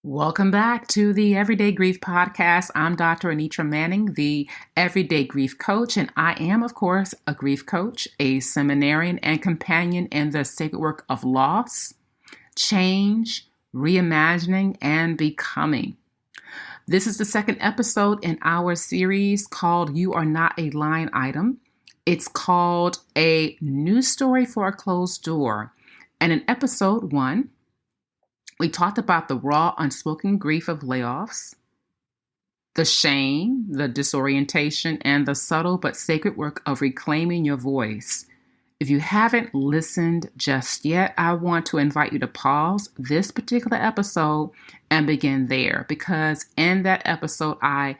Welcome back to the Everyday Grief Podcast. I'm Dr. Anitra Manning, the Everyday Grief Coach, and I am, of course, a grief coach, a seminarian, and companion in the sacred work of loss, change, reimagining, and becoming. This is the second episode in our series called You Are Not a Line Item. It's called A New Story for a Closed Door. And in episode 1, we talked about the raw, unspoken grief of layoffs, the shame, the disorientation, and the subtle but sacred work of reclaiming your voice. If you haven't listened just yet, I want to invite you to pause this particular episode and begin there, because in that episode, I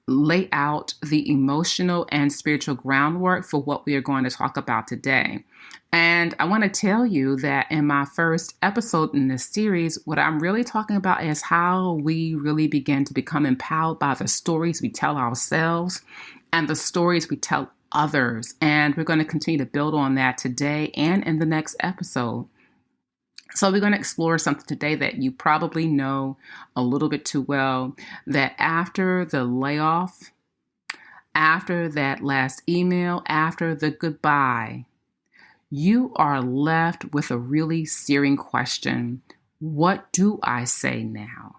lay out the emotional and spiritual groundwork for what we are going to talk about today. And I want to tell you that in my first episode in this series, what I'm really talking about is how we really begin to become empowered by the stories we tell ourselves and the stories we tell others. And we're going to continue to build on that today and in the next episode. So we're going to explore something today that you probably know a little bit too well, that after the layoff, after that last email, after the goodbye, you are left with a really searing question. What do I say now?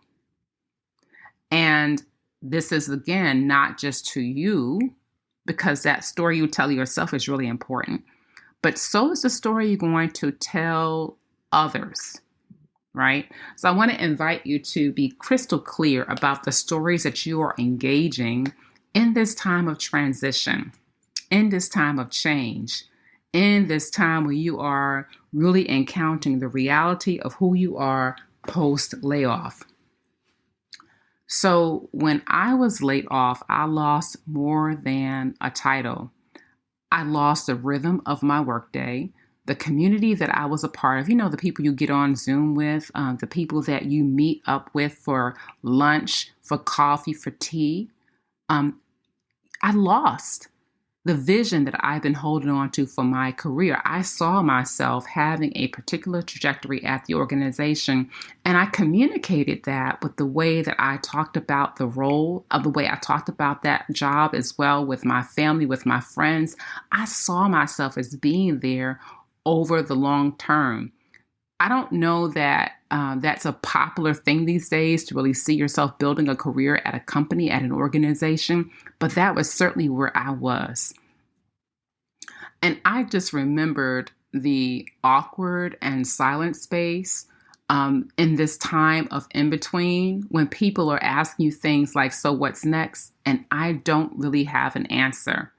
And this is, again, not just to you, because that story you tell yourself is really important, but so is the story you're going to tell others, right? So I want to invite you to be crystal clear about the stories that you are engaging in this time of transition, in this time of change, in this time where you are really encountering the reality of who you are post-layoff. So when I was laid off, I lost more than a title. I lost the rhythm of my workday, the community that I was a part of, the people you get on Zoom with, the people that you meet up with for lunch, for coffee, for tea. I lost the vision that I've been holding on to for my career. I saw myself having a particular trajectory at the organization, and I communicated that with the way that I talked about the role, of the way I talked about that job as well with my family, with my friends. I saw myself as being there over the long term. I don't know that that's a popular thing these days, to really see yourself building a career at a company, at an organization, but that was certainly where I was. And I just remembered the awkward and silent space in this time of in-between, when people are asking you things like, so what's next? And I don't really have an answer.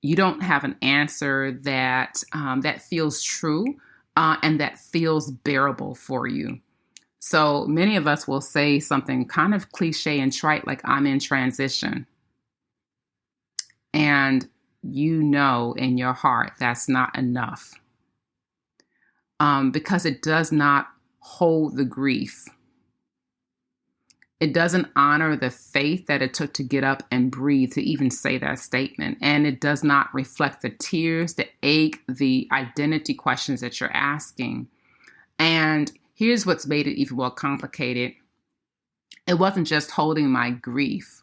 You don't have an answer that that feels true and that feels bearable for you. So many of us will say something kind of cliche and trite, like, I'm in transition. And you know in your heart that's not enough, because it does not hold the grief. It doesn't honor the faith that it took to get up and breathe to even say that statement. And it does not reflect the tears, the ache, the identity questions that you're asking. And here's what's made it even more complicated. It wasn't just holding my grief.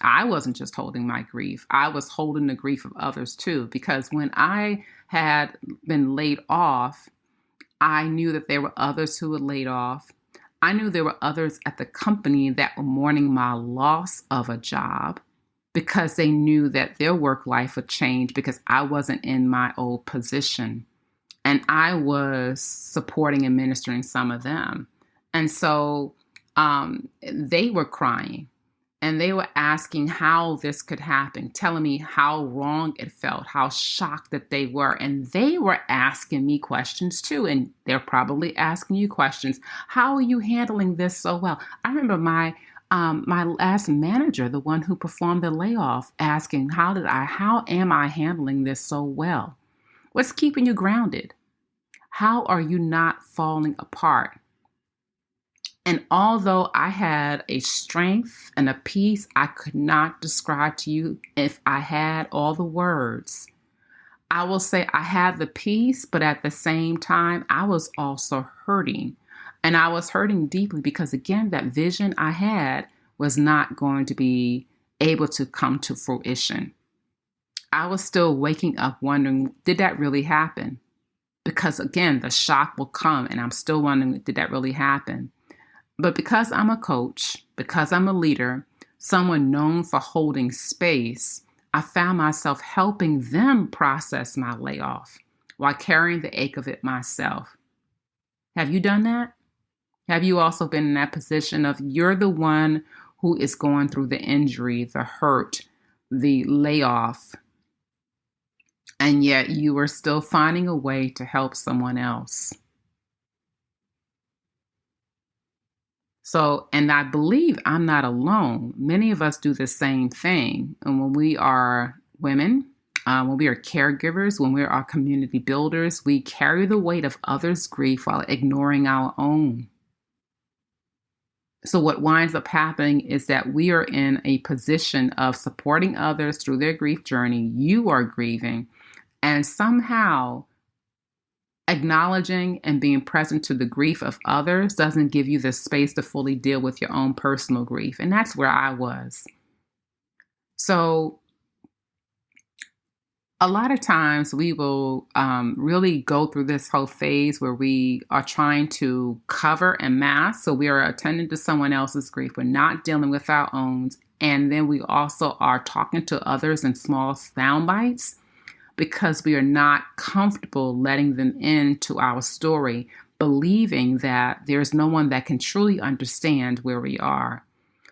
I wasn't just holding my grief. I was holding the grief of others too, because when I had been laid off, I knew that there were others who were laid off. I knew there were others at the company that were mourning my loss of a job, because they knew that their work life would change because I wasn't in my old position. And I was supporting and ministering some of them. And so they were crying, and they were asking how this could happen, telling me how wrong it felt, how shocked that they were. And they were asking me questions too. And they're probably asking you questions. How are you handling this so well? I remember my last manager, the one who performed the layoff, asking, how am I handling this so well? What's keeping you grounded? How are you not falling apart? And although I had a strength and a peace I could not describe to you if I had all the words, I will say I had the peace, but at the same time, I was also hurting. And I was hurting deeply because, again, that vision I had was not going to be able to come to fruition. I was still waking up wondering, did that really happen? Because, again, the shock will come and I'm still wondering, did that really happen? But because I'm a coach, because I'm a leader, someone known for holding space, I found myself helping them process my layoff while carrying the ache of it myself. Have you done that? Have you also been in that position of you're the one who is going through the injury, the hurt, the layoff, and yet you are still finding a way to help someone else? So, and I believe I'm not alone. Many of us do the same thing. And when we are women, when we are caregivers, when we are community builders, we carry the weight of others' grief while ignoring our own. So what winds up happening is that we are in a position of supporting others through their grief journey. You are grieving, and somehow acknowledging and being present to the grief of others doesn't give you the space to fully deal with your own personal grief. And that's where I was. So a lot of times we will really go through this whole phase where we are trying to cover and mask. So we are attending to someone else's grief. We're not dealing with our own. And then we also are talking to others in small sound bites, because we are not comfortable letting them into our story, believing that there's no one that can truly understand where we are.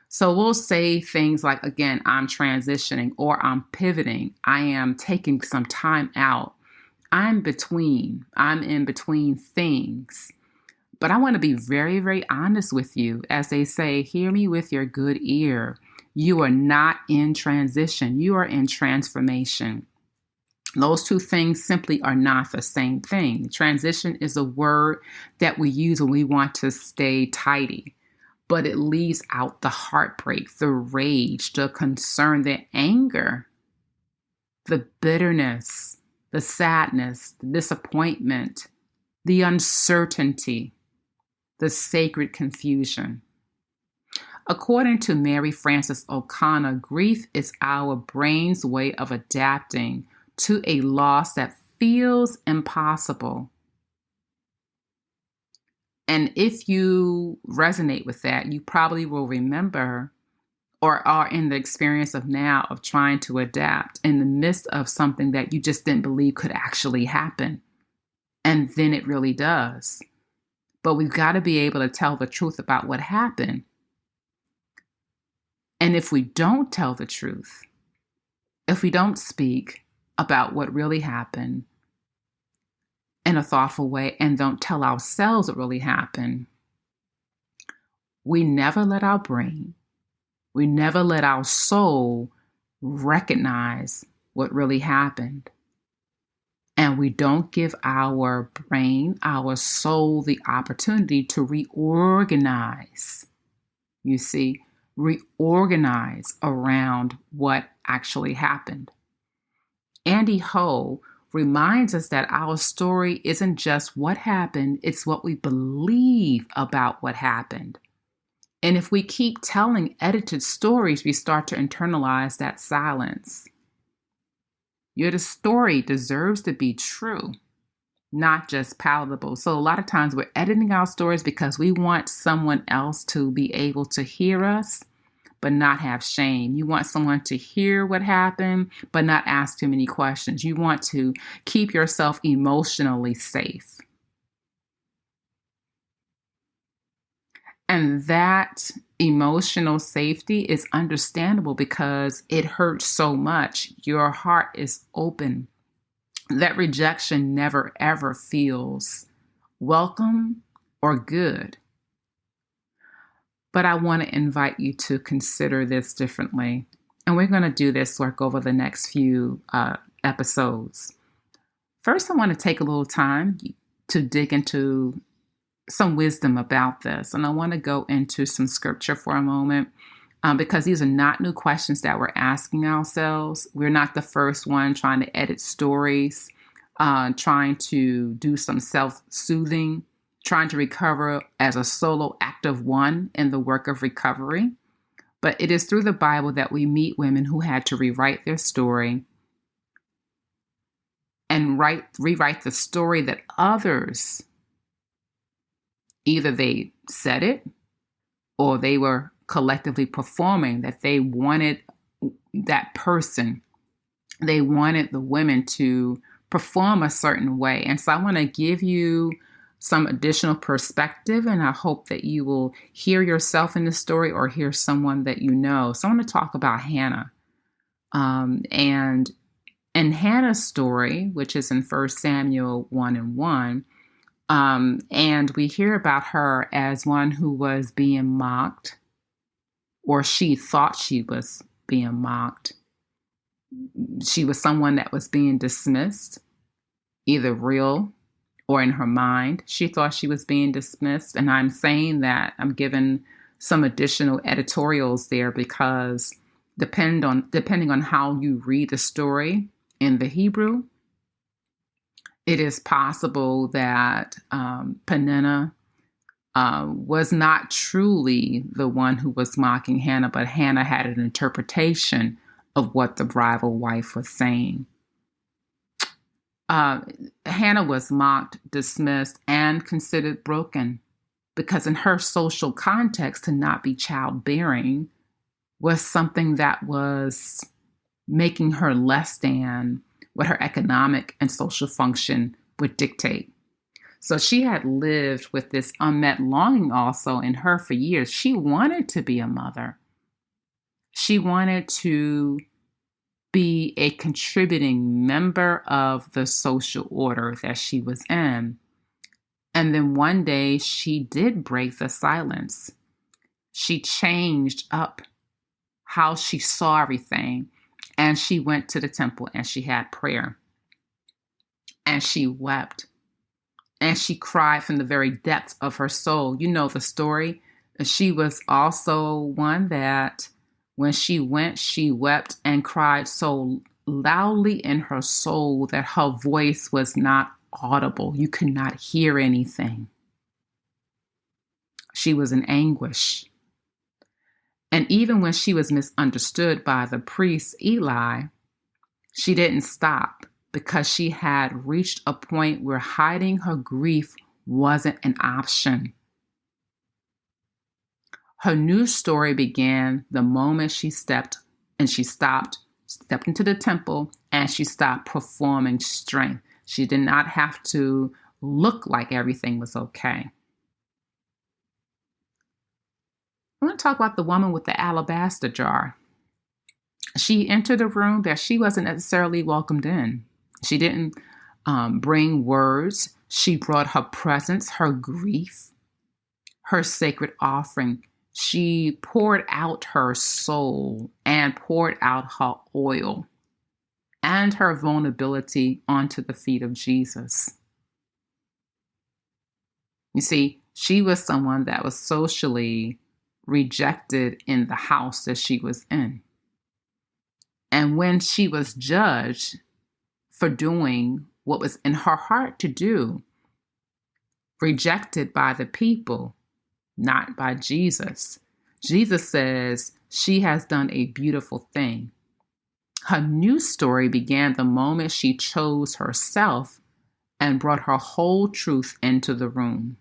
So we'll say things like, again, I'm transitioning, or I'm pivoting. I am taking some time out. I'm in between things. But I want to be very, very honest with you. As they say, hear me with your good ear. You are not in transition. You are in transformation. Those two things simply are not the same thing. Transition is a word that we use when we want to stay tidy, but it leaves out the heartbreak, the rage, the concern, the anger, the bitterness, the sadness, the disappointment, the uncertainty, the sacred confusion. According to Mary Frances O'Connor, grief is our brain's way of adapting to a loss that feels impossible. And if you resonate with that, you probably will remember or are in the experience of now of trying to adapt in the midst of something that you just didn't believe could actually happen. And then it really does. But we've got to be able to tell the truth about what happened. And if we don't tell the truth, if we don't speak about what really happened in a thoughtful way and don't tell ourselves what really happened, we never let our brain, we never let our soul recognize what really happened. And we don't give our brain, our soul, the opportunity to reorganize. You see, reorganize around what actually happened. Andy Ho reminds us that our story isn't just what happened, it's what we believe about what happened. And if we keep telling edited stories, we start to internalize that silence. Your story deserves to be true, not just palatable. So a lot of times we're editing our stories because we want someone else to be able to hear us, but not have shame. You want someone to hear what happened, but not ask too many questions. You want to keep yourself emotionally safe. And that emotional safety is understandable because it hurts so much. Your heart is open. That rejection never, ever feels welcome or good. But I want to invite you to consider this differently. And we're going to do this work over the next few episodes. First, I want to take a little time to dig into some wisdom about this. And I want to go into some scripture for a moment because these are not new questions that we're asking ourselves. We're not the first one trying to edit stories, trying to do some self-soothing trying to recover as a solo act of one in the work of recovery. But it is through the Bible that we meet women who had to rewrite their story and rewrite the story that others, either they said it or they were collectively performing, that they wanted that person, they wanted the women to perform a certain way. And so I want to give you some additional perspective, and I hope that you will hear yourself in the story or hear someone that you know. So I want to talk about Hannah. And in Hannah's story, which is in 1 Samuel 1:1, and we hear about her as one who was being mocked, or she thought she was being mocked. She was someone that was being dismissed, either real or in her mind. She thought she was being dismissed. And I'm saying that, I'm giving some additional editorials there because depending on how you read the story in the Hebrew, it is possible that Peninnah was not truly the one who was mocking Hannah, but Hannah had an interpretation of what the rival wife was saying. Hannah was mocked, dismissed, and considered broken because in her social context, to not be childbearing was something that was making her less than what her economic and social function would dictate. So she had lived with this unmet longing also in her for years. She wanted to be a mother. She wanted to be a contributing member of the social order that she was in. And then one day she did break the silence. She changed up how she saw everything. And she went to the temple and she had prayer. And she wept. And she cried from the very depths of her soul. You know the story. She was also one that when she went, she wept and cried so loudly in her soul that her voice was not audible. You could not hear anything. She was in anguish. And even when she was misunderstood by the priest Eli, she didn't stop because she had reached a point where hiding her grief wasn't an option. Her new story began the moment she stepped into the temple, and she stopped performing strength. She did not have to look like everything was okay. I want to talk about the woman with the alabaster jar. She entered a room that she wasn't necessarily welcomed in. She didn't bring words. She brought her presence, her grief, her sacred offering. She poured out her soul and poured out her oil and her vulnerability onto the feet of Jesus. You see, she was someone that was socially rejected in the house that she was in. And when she was judged for doing what was in her heart to do, rejected by the people, not by Jesus, Jesus says she has done a beautiful thing. Her new story began the moment she chose herself and brought her whole truth into the room.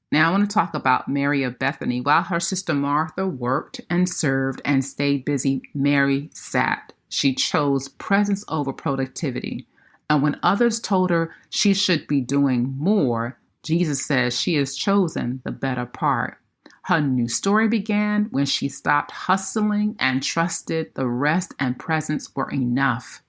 Now I want to talk about Mary of Bethany. While her sister Martha worked and served and stayed busy, Mary sat. She chose presence over productivity. And when others told her she should be doing more, Jesus says she has chosen the better part. Her new story began when she stopped hustling and trusted the rest and presence were enough.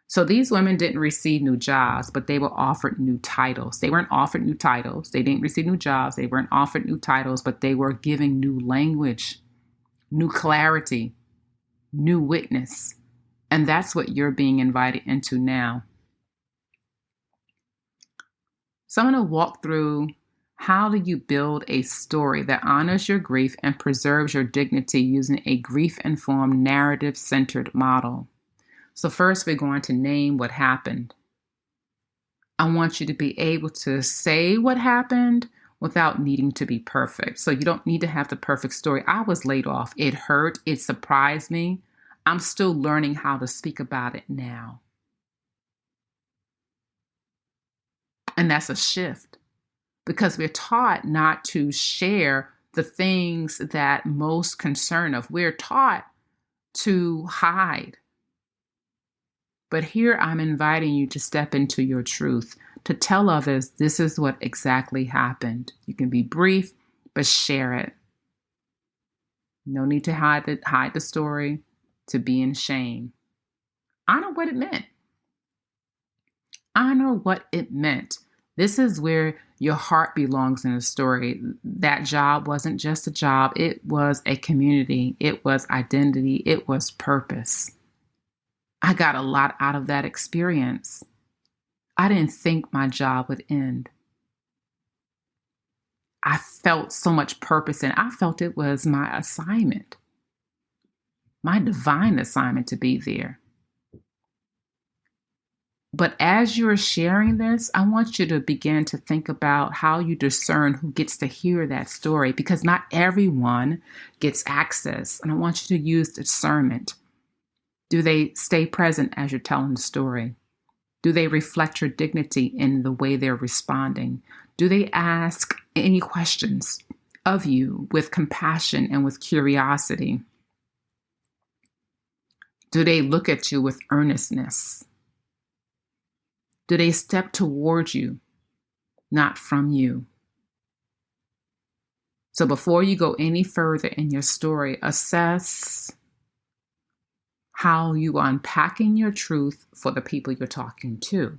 So these women didn't receive new jobs, but they were offered new titles. They weren't offered new titles. They didn't receive new jobs. They weren't offered new titles, but they were given new language, new clarity, new witness. And that's what you're being invited into now. So I'm going to walk through how do you build a story that honors your grief and preserves your dignity using a grief-informed, narrative-centered model. So first, we're going to name what happened. I want you to be able to say what happened without needing to be perfect. So you don't need to have the perfect story. I was laid off. It hurt. It surprised me. I'm still learning how to speak about it now. And that's a shift because we're taught not to share the things that most concern us. We're taught to hide. But here I'm inviting you to step into your truth, to tell others this is what exactly happened. You can be brief, but share it. No need to hide the story, to be in shame. Honor what it meant. Honor what it meant. This is where your heart belongs in the story. That job wasn't just a job. It was a community. It was identity. It was purpose. I got a lot out of that experience. I didn't think my job would end. I felt so much purpose and I felt it was my assignment, my divine assignment to be there. But as you're sharing this, I want you to begin to think about how you discern who gets to hear that story, because not everyone gets access. And I want you to use discernment. Do they stay present as you're telling the story? Do they reflect your dignity in the way they're responding? Do they ask any questions of you with compassion and with curiosity? Do they look at you with earnestness? Do they step towards you, not from you? So before you go any further in your story, assess how you are unpacking your truth for the people you're talking to.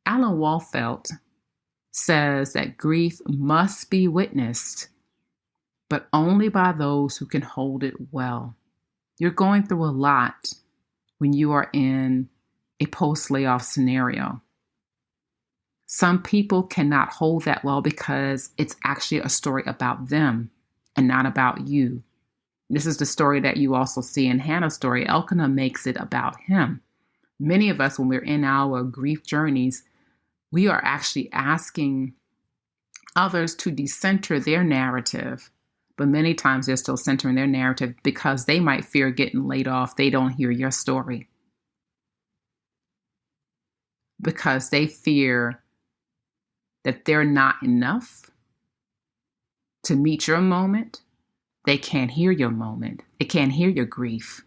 Alan Wolfelt says that grief must be witnessed, but only by those who can hold it well. You're going through a lot when you are in a post-layoff scenario. Some people cannot hold that well because it's actually a story about them and not about you. This is the story that you also see in Hannah's story. Elkanah makes it about him. Many of us, when we're in our grief journeys, we are actually asking others to decenter their narrative. But many times they're still centering their narrative because they might fear getting laid off. They don't hear your story. Because they fear that they're not enough to meet your moment. They can't hear your moment. They can't hear your grief.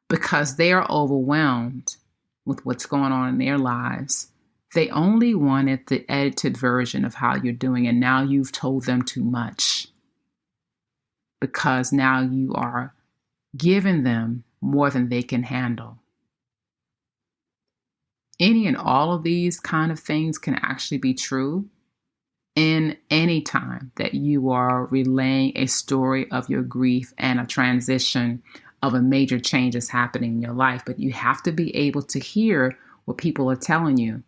Because they are overwhelmed with what's going on in their lives. They only wanted the edited version of how you're doing, and now you've told them too much. Because now you are giving them more than they can handle. Any and all of these kind of things can actually be true in any time that you are relaying a story of your grief and a transition of a major change is happening in your life. But you have to be able to hear what people are telling you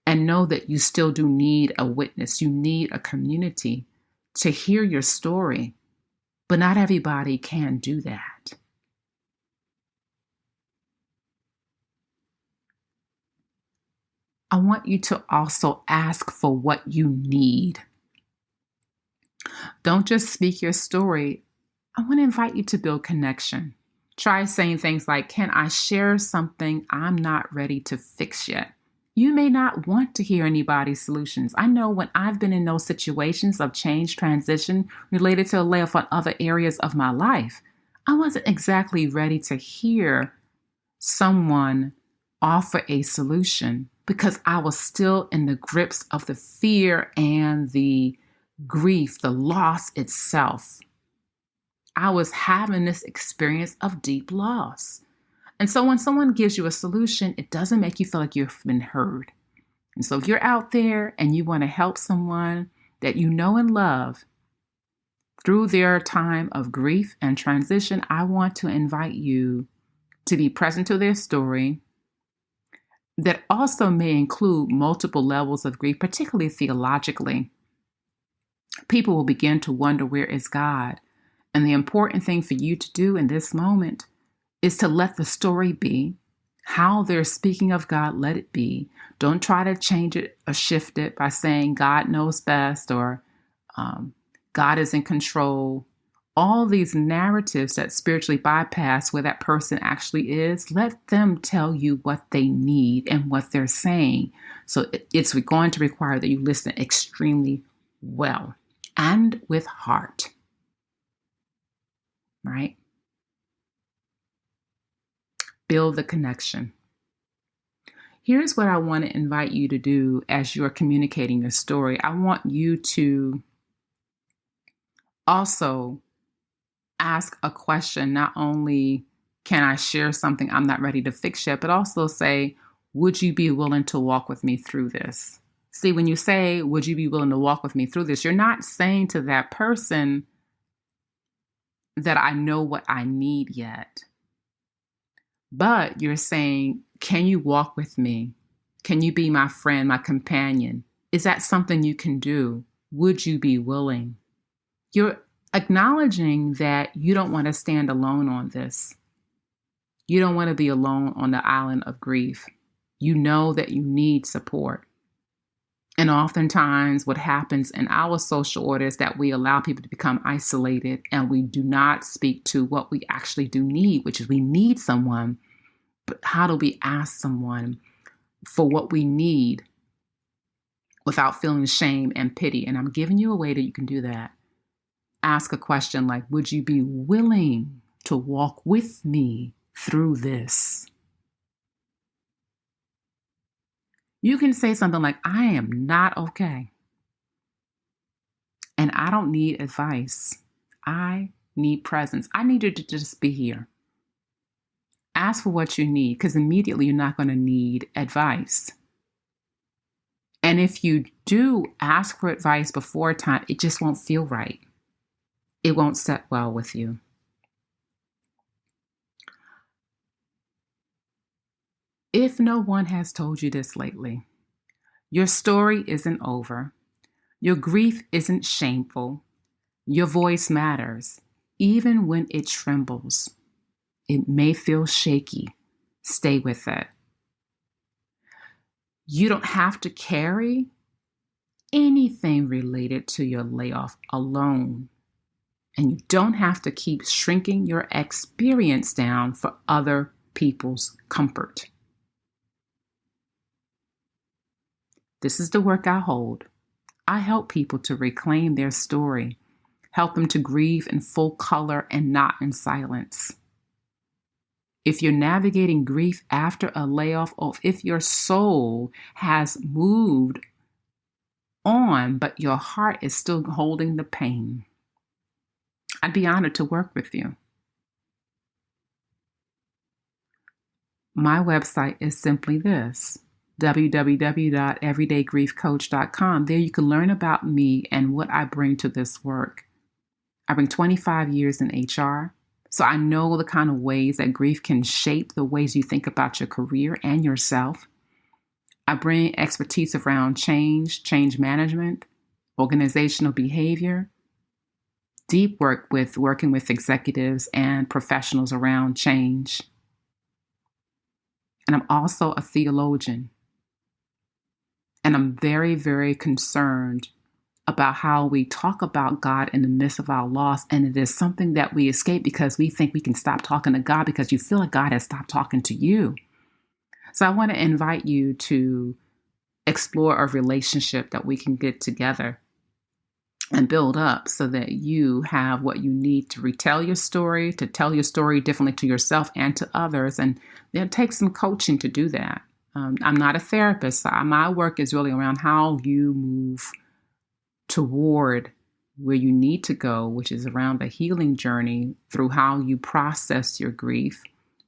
and know that you still do need a witness. You need a community to hear your story, but not everybody can do that. I want you to also ask for what you need. Don't just speak your story. I want to invite you to build connection. Try saying things like, can I share something I'm not ready to fix yet? You may not want to hear anybody's solutions. I know when I've been in those situations of change, transition related to a layoff on other areas of my life, I wasn't exactly ready to hear someone offer a solution because I was still in the grips of the fear and the grief, the loss itself. I was having this experience of deep loss. And so when someone gives you a solution, it doesn't make you feel like you've been heard. And so if you're out there and you want to help someone that you know and love through their time of grief and transition, I want to invite you to be present to their story. That also may include multiple levels of grief, particularly theologically. People will begin to wonder, where is God? And the important thing for you to do in this moment is to let the story be. How they're speaking of God, let it be. Don't try to change it or shift it by saying God knows best or God is in control. All these narratives that spiritually bypass where that person actually is, let them tell you what they need and what they're saying. So it's going to require that you listen extremely well and with heart, right? Build the connection. Here's what I want to invite you to do as you're communicating your story. I want you to also ask a question. Not only can I share something I'm not ready to fix yet, but also say, would you be willing to walk with me through this? See, when you say, would you be willing to walk with me through this, you're not saying to that person that I know what I need yet. But you're saying, can you walk with me? Can you be my friend, my companion? Is that something you can do? Would you be willing? You're acknowledging that you don't want to stand alone on this. You don't want to be alone on the island of grief. You know that you need support. And oftentimes what happens in our social order is that we allow people to become isolated and we do not speak to what we actually do need, which is we need someone. But how do we ask someone for what we need without feeling shame and pity? And I'm giving you a way that you can do that. Ask a question like, would you be willing to walk with me through this? You can say something like, I am not okay. And I don't need advice. I need presence. I need you to just be here. Ask for what you need, because immediately you're not going to need advice. And if you do ask for advice before time, it just won't feel right. It won't set well with you. If no one has told you this lately, your story isn't over. Your grief isn't shameful. Your voice matters, even when it trembles. It may feel shaky. Stay with it. You don't have to carry anything related to your layoff alone. And you don't have to keep shrinking your experience down for other people's comfort. This is the work I hold. I help people to reclaim their story, help them to grieve in full color and not in silence. If you're navigating grief after a layoff, or if your soul has moved on, but your heart is still holding the pain, I'd be honored to work with you. My website is simply this, www.everydaygriefcoach.com. There you can learn about me and what I bring to this work. I bring 25 years in HR, so I know the kind of ways that grief can shape the ways you think about your career and yourself. I bring expertise around change management, organizational behavior, deep work with working with executives and professionals around change. And I'm also a theologian. And I'm very, very concerned about how we talk about God in the midst of our loss. And it is something that we escape because we think we can stop talking to God because you feel like God has stopped talking to you. So I want to invite you to explore a relationship that we can get together and build up so that you have what you need to retell your story, to tell your story differently to yourself and to others. And it takes some coaching to do that. I'm not a therapist. So my work is really around how you move toward where you need to go, which is around the healing journey through how you process your grief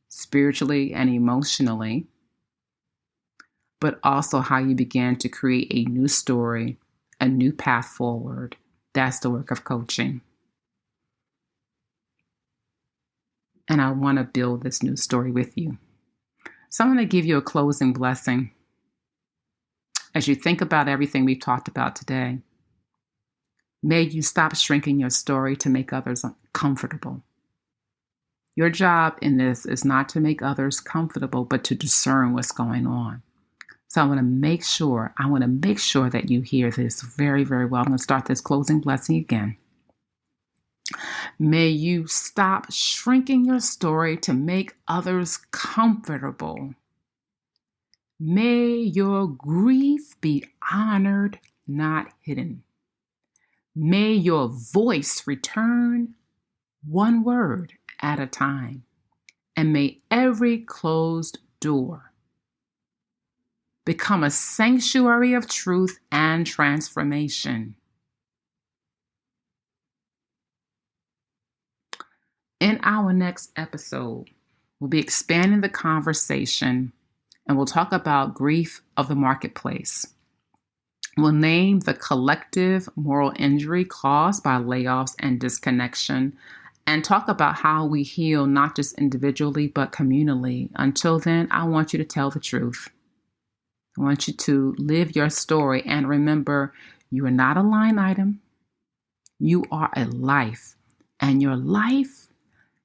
spiritually and emotionally, but also how you begin to create a new story, a new path forward. That's the work of coaching. And I want to build this new story with you. So I'm going to give you a closing blessing. As you think about everything we've talked about today, may you stop shrinking your story to make others comfortable. Your job in this is not to make others comfortable, but to discern what's going on. So I want to make sure that you hear this very, very well. I'm going to start this closing blessing again. May you stop shrinking your story to make others comfortable. May your grief be honored, not hidden. May your voice return one word at a time. And may every closed door become a sanctuary of truth and transformation. In our next episode, we'll be expanding the conversation and we'll talk about grief of the marketplace. We'll name the collective moral injury caused by layoffs and disconnection and talk about how we heal not just individually but communally. Until then, I want you to tell the truth. I want you to live your story and remember you are not a line item. You are a life, and your life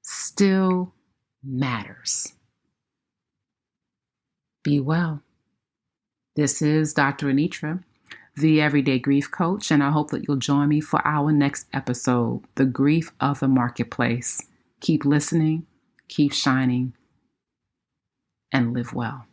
still matters. Be well. This is Dr. Anitra, the Everyday Grief Coach, and I hope that you'll join me for our next episode, The Grief of the Marketplace. Keep listening, keep shining, and live well.